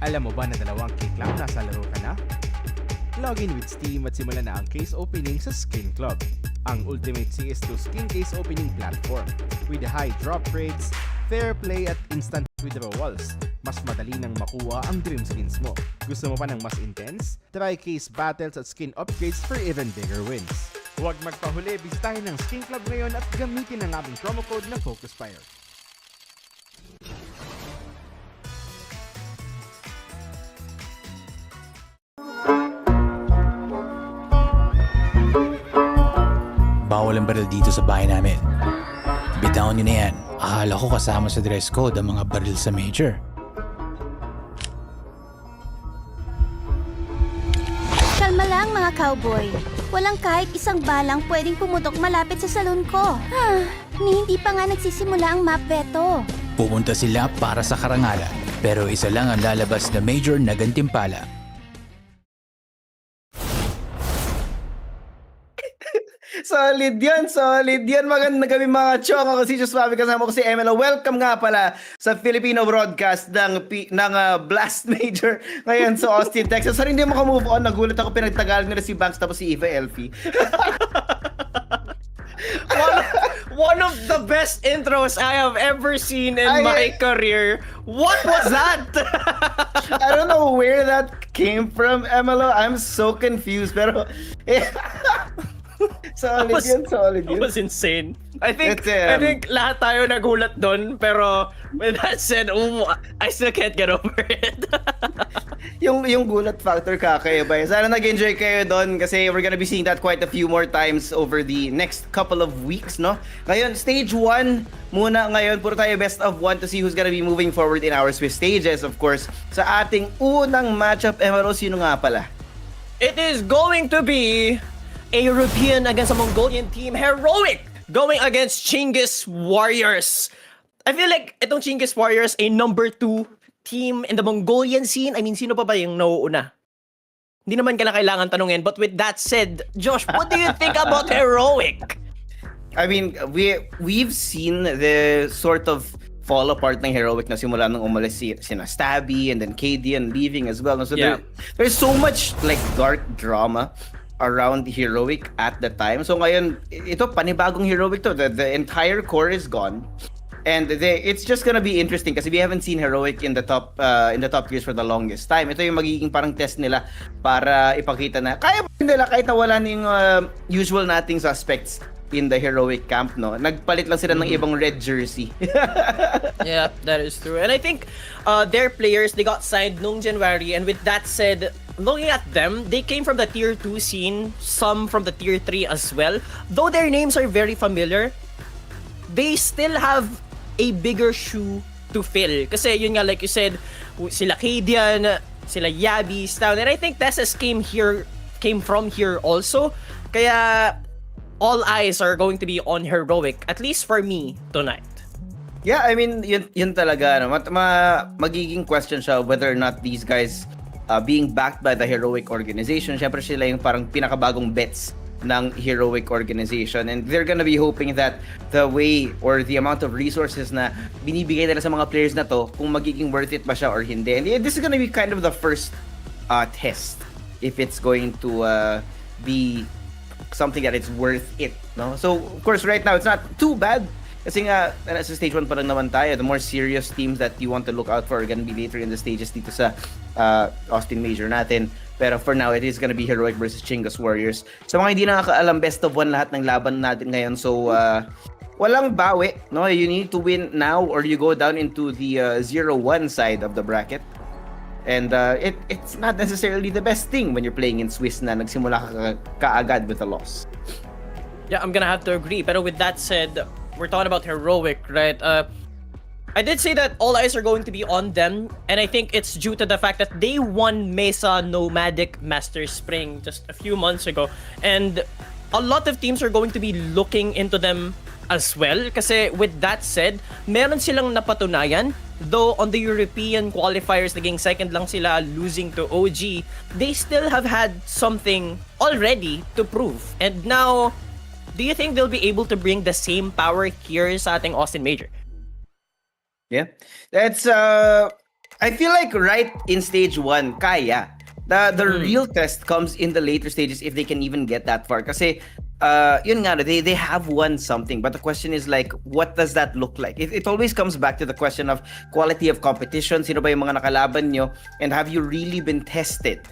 Alam mo ba na 2 cake lang nasa laro ka na? Login with Steam at simulan na ang case opening sa Skin Club, ang ultimate CS2 skin case opening platform. With high drop rates, fair play at instant withdrawals, mas madali nang makuha ang dream skins mo. Gusto mo pa ng mas intense? Try case battles at skin upgrades for even bigger wins. Huwag magpahuli, bisitahin ng Skin Club ngayon at gamitin ang aming promo code na FocusFire. Bawal ang baril dito sa bahay namin. Bitawan nyo na yan. Akala ko kasama sa dress code ang mga baril sa major. Kalma lang mga cowboy. Walang kahit isang balang pwedeng pumutok malapit sa salon ko. Hindi pa nga nagsisimula ang map veto. Pupunta sila para sa karangalan. Pero isa lang ang lalabas na major na gantimpala. Solid yan. Magandang gabi mga chong. Ako si Just Bobby, kasama ko si MLO. Welcome nga pala sa Filipino broadcast ng Blast Major ngayon sa Austin, Texas. Sorry, hindi maka-move on. Nagulat ako, pinagtagalog nila si Banks tapos si Eva Elfie. One of the best intros I have ever seen in my career. What was that? I don't know where that came from, MLO. I'm so confused. Pero solid yun. That was insane. I think lahat tayo nagulat doon, pero with that said, I still can't get over it. yung gulat factor kakaiba yun. Sana nag-enjoy kayo doon kasi we're gonna be seeing that quite a few more times over the next couple of weeks, no? Ngayon, stage 1 muna ngayon. Puro tayo best of 1 to see who's gonna be moving forward in our Swiss stages, of course. Sa ating unang matchup, Emerald, sino nga pala? It is going to be a European against a Mongolian team, Heroic, going against Chinggis Warriors. I feel like itong Chinggis Warriors ay number 2 team in the Mongolian scene. I mean, sino pa ba yung nauuna? Hindi naman ka na kailangan tanungin. But with that said, Josh, what do you think about Heroic? I mean, we've seen the sort of fall apart ng Heroic na simula nung umalis sina Stabby and then KD and leaving as well. So Yeah. there's so much like dark drama around Heroic at the time. So ngayon, ito panibagong Heroic to. The entire core is gone. And it's just gonna be interesting kasi we haven't seen Heroic in the top tiers for the longest time. Ito yung magiging parang test nila para ipakita na kaya ba nila kahit na wala ning usual nating suspects in the Heroic camp, no? Nagpalit lang sila ng ibang red jersey. Yeah, that is true. And I think their players, they got signed nung January. And with that said, looking at them, they came from the tier 2 scene, some from the tier 3 as well. Though their names are very familiar, they still have a bigger shoe to fill. Kasi yun nga, like you said, sila Cadian, sila Yabi, Stout, and I think Tesses came from here also. Kaya all eyes are going to be on Heroic, at least for me tonight. Yeah, I mean, yun talaga. No? Magiging question siya whether or not these guys being backed by the Heroic organization, syempre sila yung parang pinakabagong bets ng Heroic organization, and they're gonna be hoping that the way or the amount of resources na binibigay nila sa mga players na to, kung magiging worth it ba siya or hindi. And this is gonna be kind of the first test if it's going to be something that it's worth it, no? So of course right now it's not too bad kasi nga nasa stage 1 pa lang naman tayo. The more serious teams that you want to look out for are gonna be later in the stages dito sa Austin Major natin. Pero for now, it is gonna be Heroic versus Chinggis Warriors. Sa mga hindi nakakaalam, best of 1 lahat ng laban natin ngayon. So, walang bawi, no? You need to win now or you go down into the 0-1 side of the bracket. And it's not necessarily the best thing when you're playing in Swiss na nagsimula ka kaagad with a loss. Yeah, I'm gonna have to agree. Pero with that said, we're talking about Heroic, right? I did say that all eyes are going to be on them, and I think it's due to the fact that they won Mesa Nomadic Master Spring just a few months ago, and a lot of teams are going to be looking into them as well. Kasi with that said, meron silang napatunayan, though on the European qualifiers, naging second lang sila, losing to OG, they still have had something already to prove. And now, do you think they'll be able to bring the same power here sa ating Austin Major? Yeah, that's I feel like right in stage 1 kaya. The real test comes in the later stages if they can even get that far. Kasi yun nga, they have won something, but the question is like, what does that look like? It always comes back to the question of quality of competition. Sino ba yung mga nakalaban nyo, and have you really been tested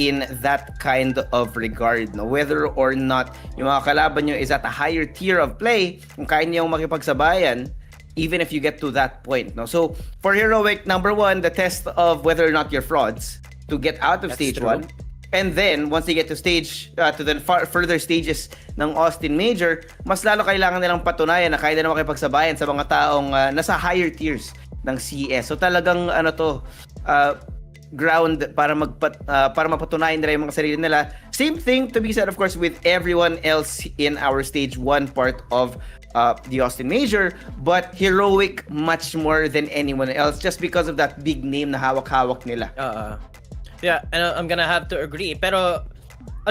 in that kind of regard, no? Whether or not yung mga kalaban nyo is at a higher tier of play, kung kaya nyo makipagsabayan, even if you get to that point, no? So for Heroic, number 1, the test of whether or not you're frauds to get out of stage 1, and then once they get to stage to the further stages ng Austin Major, mas lalo kailangan nilang patunayan na kaya na makipagsabayan sa mga taong nasa higher tiers ng CS. So talagang ground para mapatunayan nila yung mga sarili nila. Same thing to be said, of course, with everyone else in our stage 1 part of the Austin Major, but Heroic much more than anyone else just because of that big name na hawak-hawak nila. Yeah, and I'm gonna have to agree. Pero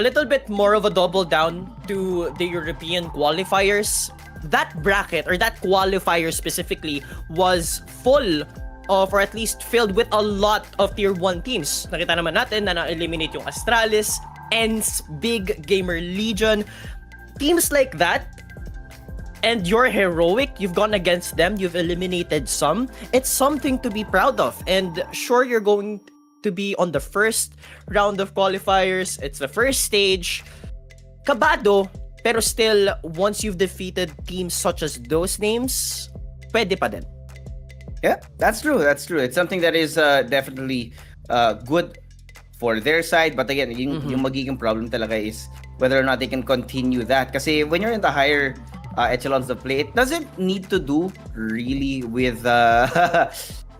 a little bit more of a double down to the European qualifiers. That bracket or that qualifier specifically was full of, or at least filled with a lot of tier 1 teams. Nakita naman natin na na-eliminate yung Astralis, ENCE, Big Gamer Legion. Teams like that, and you're Heroic, you've gone against them, you've eliminated some. It's something to be proud of. And sure, you're going to be on the first round of qualifiers. It's the first stage. Kabado, pero still, once you've defeated teams such as those names, pwede pa din. Yeah, that's true. That's true. It's something that is definitely good for their side. But again, yung magiging problem talaga is whether or not they can continue that. Kasi when you're in the higher echelons of play, it doesn't need to do really with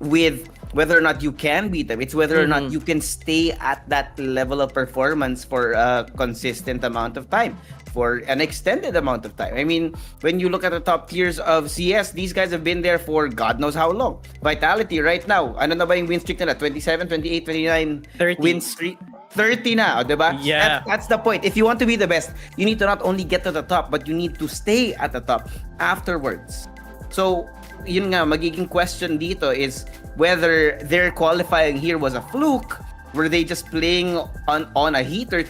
with whether or not you can beat them. It's whether or not you can stay at that level of performance for a consistent amount of time, for an extended amount of time. I mean, when you look at the top tiers of CS, these guys have been there for God knows how long. Vitality right now, ano na ba yung win streak nila? 27, 28, 29 30. win streak. 30 na, diba? Yeah. That's the point. If you want to be the best, you need to not only get to the top, but you need to stay at the top afterwards. So, yun nga, magiging question dito is whether their qualifying here was a fluke, were they just playing on a heater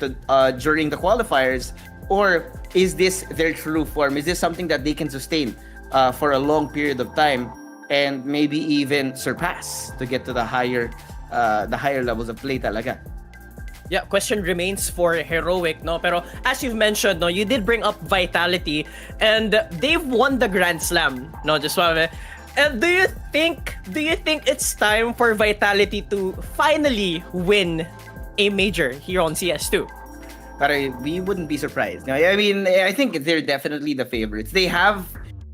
during the qualifiers, or is this their true form? Is this something that they can sustain for a long period of time, and maybe even surpass to get to the higher levels of play talaga. Yeah, question remains for Heroic, no? Pero as you've mentioned, no, you did bring up Vitality, and they've won the Grand Slam, no? Just suave. And do you think it's time for Vitality to finally win a major here on CS2? But we wouldn't be surprised. No, I mean, I think they're definitely the favorites. They have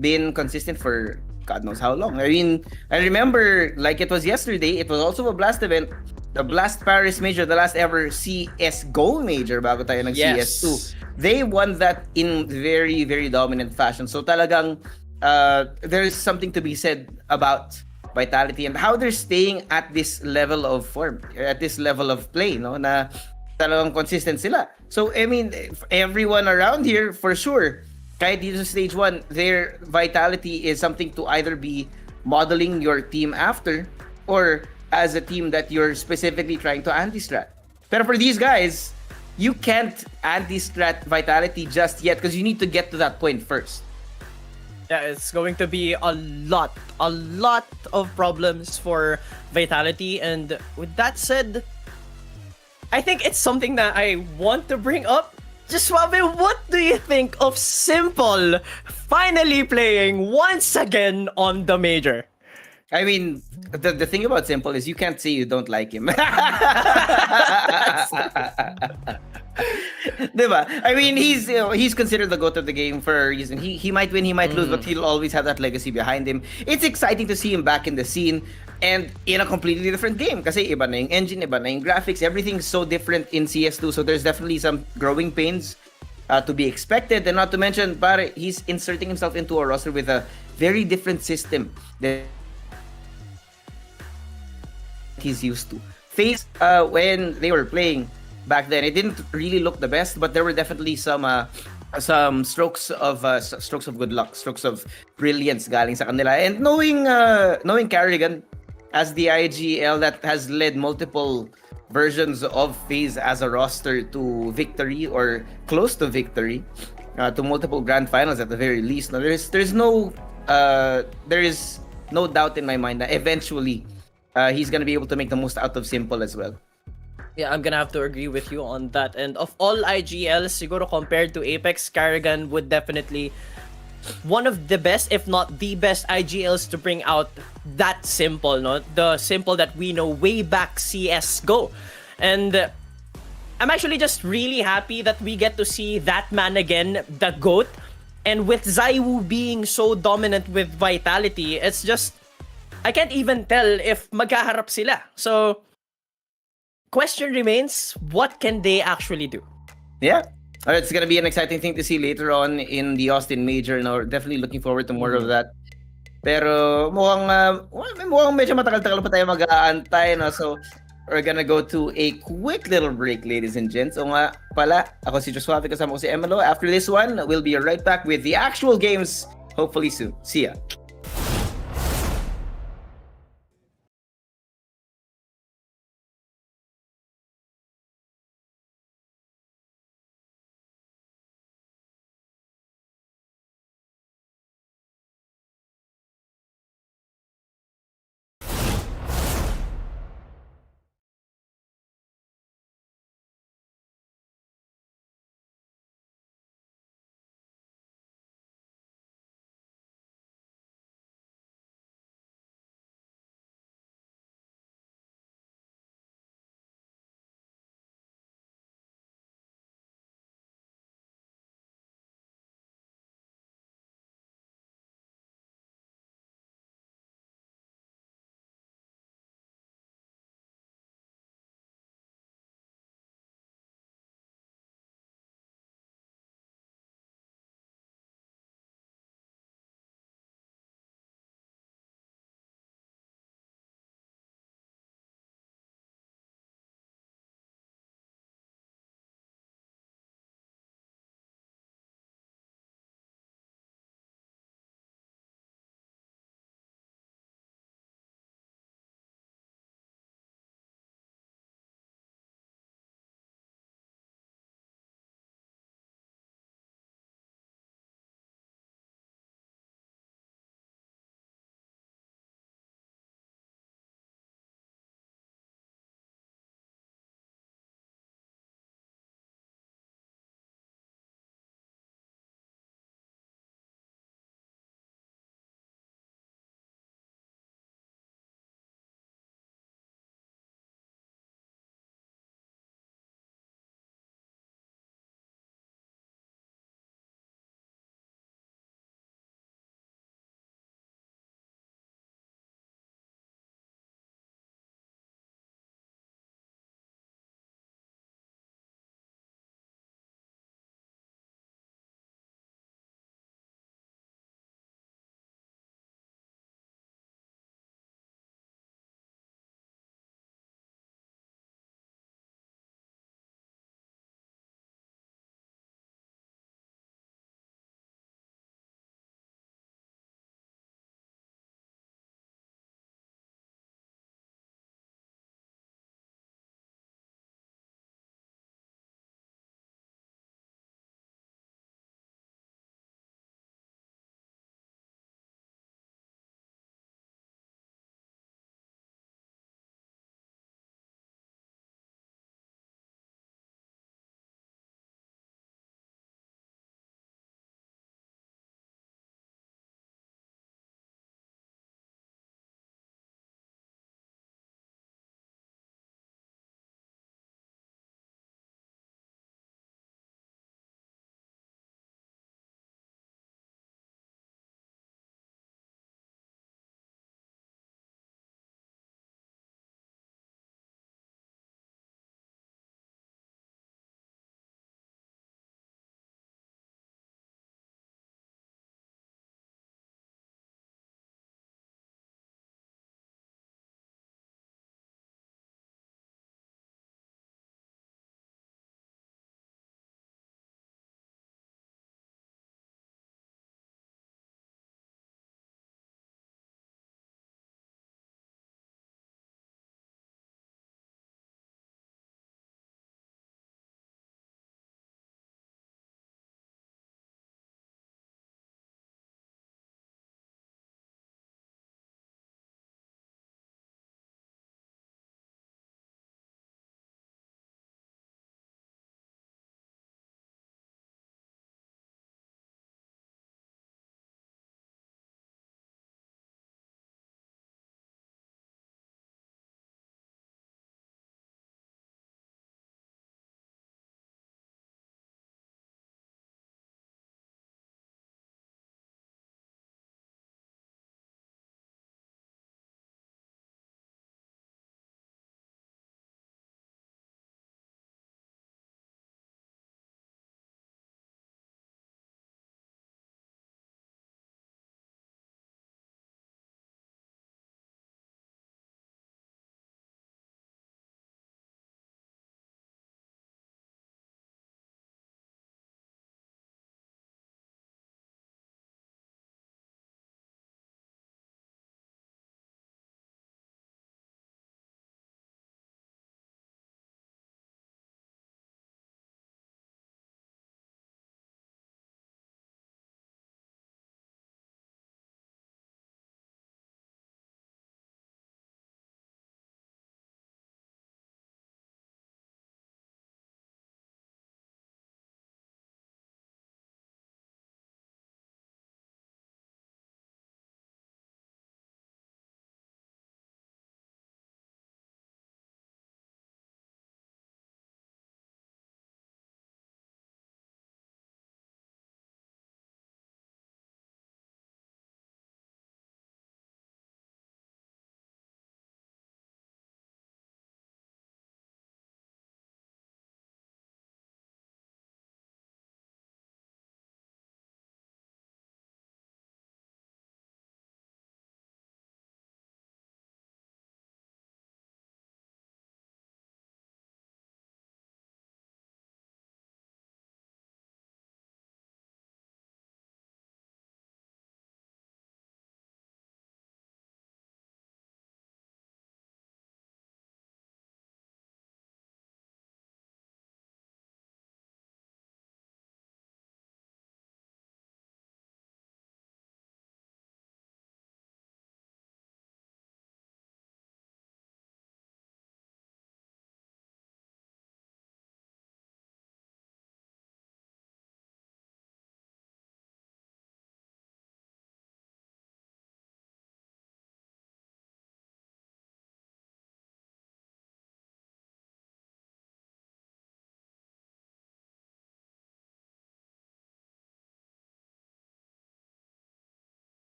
been consistent for God knows how long. I mean, I remember like it was yesterday. It was also a Blast event, the Blast Paris Major, the last ever CS:GO Major bago tayo nag Yes. CS2. They won that in very, very dominant fashion. So talagang there's something to be said about Vitality and how they're staying at this level of form, at this level of play, no? Na talagang consistent sila. So, I mean, everyone around here, for sure, kahit dito sa stage 1, their Vitality is something to either be modeling your team after or as a team that you're specifically trying to anti-strat. Pero for these guys, you can't anti-strat Vitality just yet because you need to get to that point first. Yeah, it's going to be a lot of problems for Vitality. And with that said, I think it's something that I want to bring up. Just Suave, what do you think of Simple finally playing once again on the major? I mean, the thing about Simple is you can't say you don't like him. Diba? I mean, he's considered the GOAT of the game for a reason. He might win, he might lose, but he'll always have that legacy behind him. It's exciting to see him back in the scene and in a completely different game. Kasi iba na yung engine, iba na yung graphics, everything's so different in CS2. So there's definitely some growing pains to be expected. And not to mention, pare, he's inserting himself into a roster with a very different system that he's used to. FaZe, when they were playing back then, it didn't really look the best, but there were definitely some strokes of good luck, strokes of brilliance galing sa kanila. And knowing Carrigan as the IGL that has led multiple versions of FaZe as a roster to victory or close to victory, to multiple grand finals at the very least. No, there is no doubt in my mind that eventually he's gonna be able to make the most out of Simple as well. Yeah, I'm gonna have to agree with you on that. And of all IGLs, siguro compared to Apex, Carrigan would definitely one of the best, if not the best IGLs to bring out that Simple, no? The Simple that we know way back CS:GO. And I'm actually just really happy that we get to see that man again, the GOAT. And with Zaiwu being so dominant with Vitality, it's just I can't even tell if magkaharap sila. So question remains, what can they actually do? Yeah. It's gonna be an exciting thing to see later on in the Austin Major. No, definitely looking forward to more of that. Pero mukhang medyo matagal-tagal pa tayo mag-aantay, no? So we're gonna go to a quick little break, ladies and gents. O nga pala, ako si Josuave, kasama ko si Emelo. After this one, we'll be right back with the actual games, hopefully soon. See ya.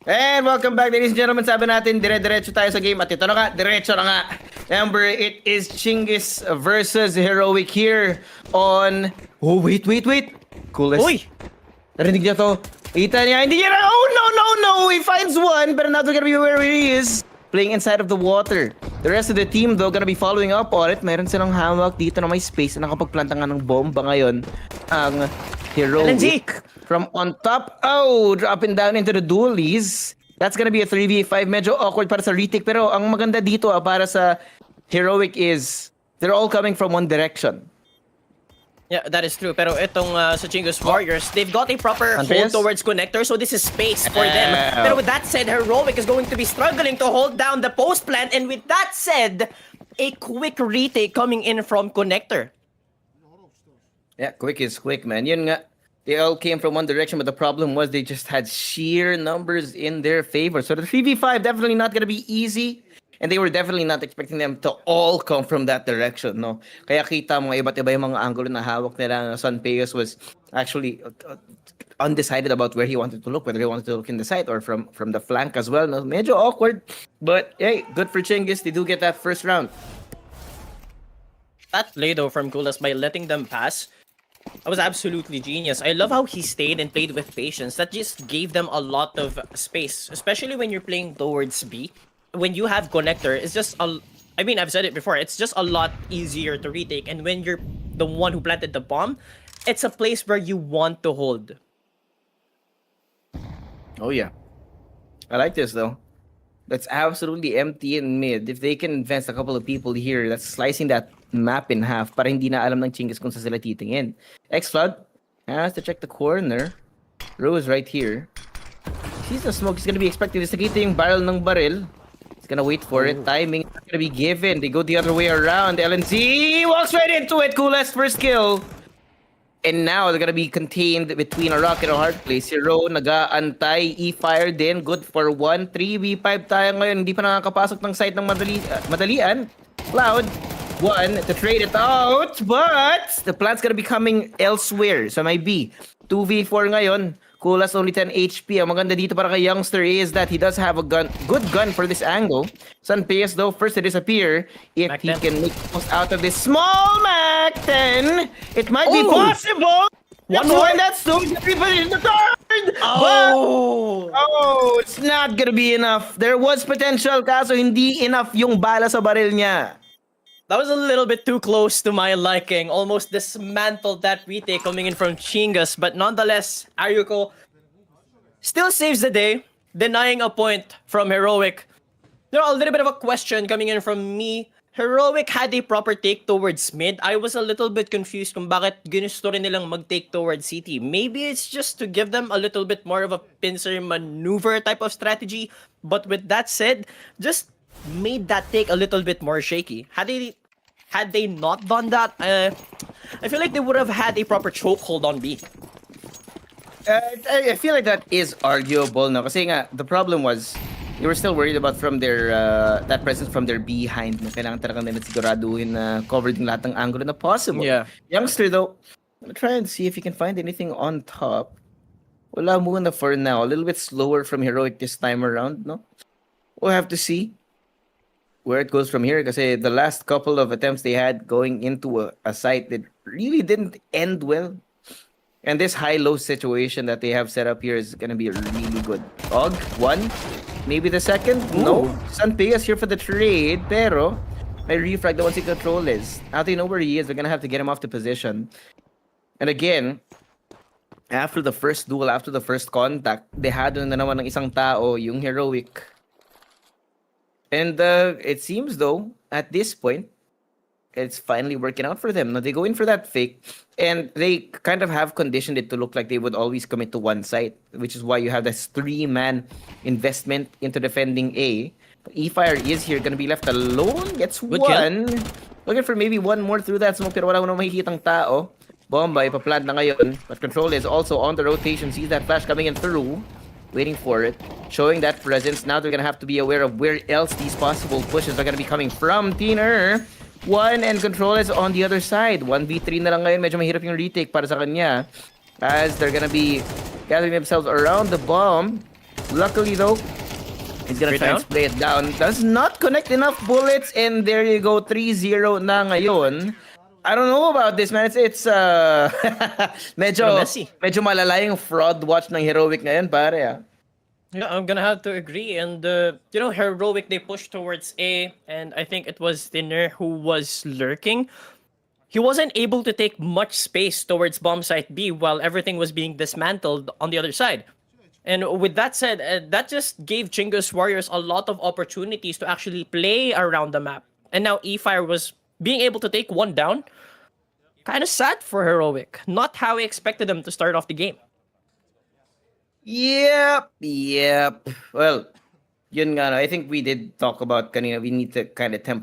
And welcome back, ladies and gentlemen. Sabi natin, dire-diretso tayo sa game. At ito na nga, diretso na nga. Remember, it is Chinggis versus Heroic here on... Oh, wait. Coolest. Uy! Narinig niya to. Kita niya, hindi niya na... Oh, no! He finds one, but not gonna be where he is. Playing inside of the water. The rest of the team, though, gonna be following up on it. Meron silang hawak dito na may space na nakapagplanta nga ng bomba ngayon. Ang Heroic. From on top, dropping down into the dualies. That's gonna be a 3v5. Medyo awkward para sa retake. Pero ang maganda dito para sa Heroic is they're all coming from one direction. Yeah, that is true. Pero itong sa Chinggis Warriors, they've got a proper hold towards connector, so this is space for them. Pero with that said, Heroic is going to be struggling to hold down the post plant. And with that said, a quick retake coming in from connector. Yeah, quick is quick, man. Yun nga. They all came from one direction, but the problem was they just had sheer numbers in their favor. So the 3v5 definitely not gonna be easy. And they were definitely not expecting them to all come from that direction, no? Kaya kita mo iba't iba yung mga angulo na hawak nila. Sunpeos was actually undecided about where he wanted to look, whether he wanted to look in the side or from the flank as well. No? Medyo awkward, but hey, good for Chinggis. They do get that first round. That play though from Kulas by letting them pass, that was absolutely genius. I love how he stayed and played with patience. That just gave them a lot of space, especially when you're playing towards B. When you have connector, it's just I mean, I've said it before, it's just a lot easier to retake. And when you're the one who planted the bomb, it's a place where you want to hold. Oh yeah. I like this though. That's absolutely empty in mid. If they can advance a couple of people here, that's slicing that map in half para hindi na alam ng Chinggis kung saan sila titingin. X-Flood has to check the corner. Rose right here. Sees the smoke. He's gonna be expecting this. Nakita yung barrel ng baril. He's gonna wait for it. Timing gonna be given. They go the other way around. LNZ walks right into it. Coolest first kill. And now they're gonna be contained between a rock and a hard place. Hero nag-aantay, E-Fire din. Good for 1. 3v5 tayo ngayon. Hindi pa nakakapasok ng site ng madalian. Cloud, 1 to trade it out. But the plant's gonna be coming elsewhere. So may B. 2v4 ngayon. Kulas only 10 HP. Ang maganda dito para kay Youngster is that he does have a good gun for this angle. San Pius though, first to disappear. If Mac he 10. can make the most out of this small Mac 10, it might be possible. One more? That's two. Everybody in the third. Oh, it's not gonna be enough. There was potential, kaso hindi enough yung bala sa baril niya. That was a little bit too close to my liking. Almost dismantled that retake coming in from Chinggis. But nonetheless, Ayuko still saves the day, denying a point from Heroic. You know, a little bit of a question coming in from me. Heroic had a proper take towards mid. I was a little bit confused kung bakit ginusto rin nilang mag-take towards CT. Maybe it's just to give them a little bit more of a pincer maneuver type of strategy. But with that said, just made that take a little bit more shaky. Had they not done that, I feel like they would have had a proper chokehold on B. I feel like that is arguable, no? Kasi nga, the problem was, they were still worried about from their, that presence from their behind. No? Kailangan talagang nila siguraduhin na covered yung lahat ng angle na possible. Yeah. Youngster though, I'm gonna try and see if he can find anything on top. Wala muna for now. A little bit slower from Heroic this time around, no? We'll have to see where it goes from here, kasi the last couple of attempts they had going into a site that really didn't end well. And this high-low situation that they have set up here is gonna be really good. Og, 1, maybe the second? No. Sanpegas here for the trade, pero may refrag na once he control is. Now they know where he is, they're gonna have to get him off the position. And again, after the first duel, after the first contact, dehado na naman ng isang tao, yung Heroic. And it seems though, at this point, it's finally working out for them. Now they go in for that fake, and they kind of have conditioned it to look like they would always commit to one side, which is why you have this 3-man investment into defending A. But E-Fire is here, gonna be left alone. Gets Good one. Looking for maybe one more through that smoke, pero wala mo na makikitang tao. Bomba, ipaplant na ngayon. But Control is also on the rotation. Sees that flash coming in through. Waiting for it, showing that presence. Now they're gonna have to be aware of where else these possible pushes are gonna be coming from. Teener, 1 and Control is on the other side. 1v3 na lang ngayon. Medyo mahirap yung retake para sa kanya, as they're gonna be gathering themselves around the bomb. Luckily though, he's gonna try and play it down. Does not connect enough bullets, and there you go, 3-0 na ngayon. I don't know about this, man. It's medyo messy. Medyo malala yung fraud watch ng Heroic ngayon, pare. Ah. Yeah, I'm gonna have to agree. And you know, Heroic, they pushed towards A, and I think it was Thinner who was lurking. He wasn't able to take much space towards bomb site B while everything was being dismantled on the other side. And with that said, that just gave Chinggis Warriors a lot of opportunities to actually play around the map. And now E-Fire was being able to take one down. Kind of sad for Heroic. Not how we expected them to start off the game. Yep. Well, yun nga, no, I think we did talk about kanina, we need to kind of temper